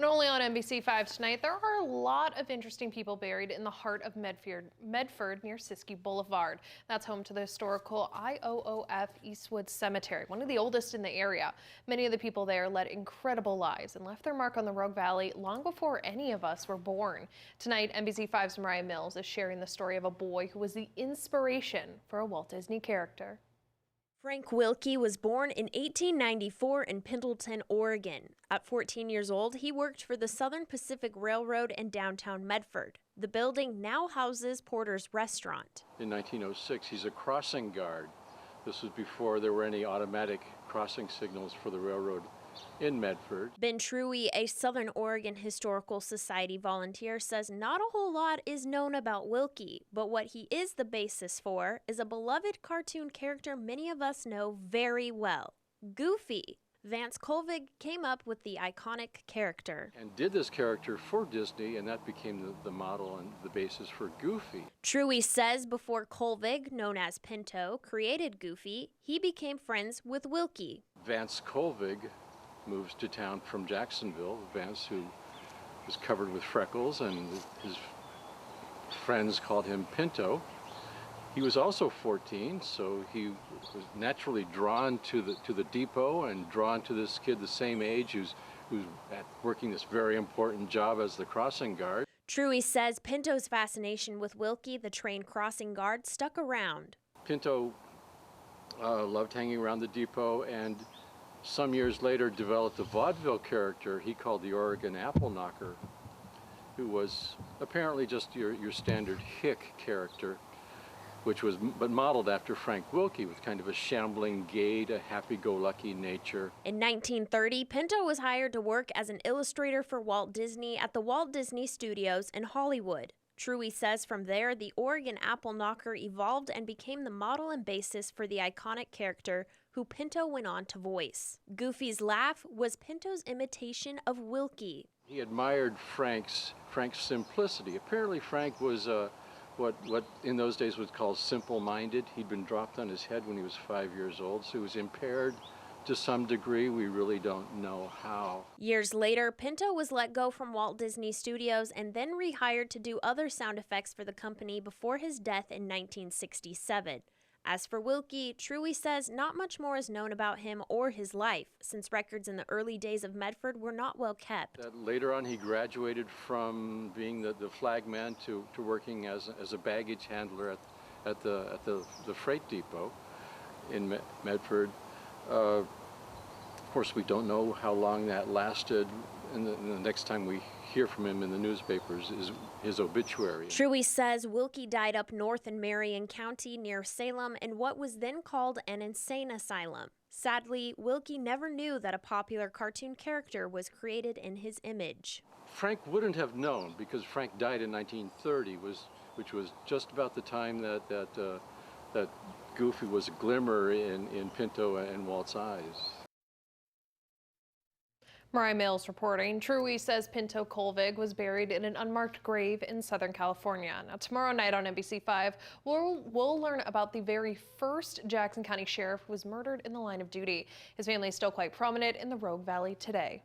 And only on NBC5 tonight, there are a lot of interesting people buried in the heart of Medford near Siskey Boulevard. That's home to the historical I.O.O.F. Eastwood Cemetery, one of the oldest in the area. Many of the people there led incredible lives and left their mark on the Rogue Valley long before any of us were born. Tonight, NBC5's Mariah Mills is sharing the story of a boy who was the inspiration for a Walt Disney character. Frank Wilkie was born in 1894 in Pendleton, Oregon. At 14 years old, he worked for the Southern Pacific Railroad in downtown Medford. The building now houses Porter's Restaurant. In 1906, he's a crossing guard. This was before there were any automatic crossing signals for the railroad in Medford. Ben Truey, a Southern Oregon Historical Society volunteer, says not a whole lot is known about Wilkie, but what he is the basis for is a beloved cartoon character many of us know very well, Goofy. Vance Colvig came up with the iconic character. And did this character for Disney, and that became the model and the basis for Goofy. Truey says before Colvig, known as Pinto, created Goofy, he became friends with Wilkie. Vance Colvig moves to town from Jacksonville. Vance, who was covered with freckles, and his friends called him Pinto. He was also 14, so he was naturally drawn to the depot and drawn to this kid the same age who's working this very important job as the crossing guard. Truey says Pinto's fascination with Wilkie, the train crossing guard, stuck around. Pinto loved hanging around the depot, and some years later developed a vaudeville character he called the Oregon Apple Knocker, who was apparently just your standard hick character, which was but modeled after Frank Wilkie with kind of a shambling gait, a happy-go-lucky nature. In 1930, Pinto was hired to work as an illustrator for Walt Disney at the Walt Disney Studios in Hollywood. Truey says from there, the Oregon Apple Knocker evolved and became the model and basis for the iconic character who Pinto went on to voice. Goofy's laugh was Pinto's imitation of Wilkie. He admired Frank's simplicity. Apparently Frank was what in those days was called simple-minded. He'd been dropped on his head when he was 5 years old, so he was impaired to some degree. We really don't know how. Years later, Pinto was let go from Walt Disney Studios and then rehired to do other sound effects for the company before his death in 1967. As for Wilkie, Truey says not much more is known about him or his life, since records in the early days of Medford were not well kept. Later on, he graduated from being the flagman to working as a baggage handler at the freight depot in Medford. Of course, we don't know how long that lasted, and the next time we hear from him in the newspapers is his obituary. Truey says Wilkie died up north in Marion County near Salem in what was then called an insane asylum. Sadly, Wilkie never knew that a popular cartoon character was created in his image. Frank wouldn't have known, because Frank died in 1930, which was just about the time that Goofy was a glimmer in Pinto and Walt's eyes. Mariah Mills reporting. Truey says Pinto Colvig was buried in an unmarked grave in Southern California. Now, tomorrow night on NBC5, we'll learn about the very first Jackson County sheriff who was murdered in the line of duty. His family is still quite prominent in the Rogue Valley today.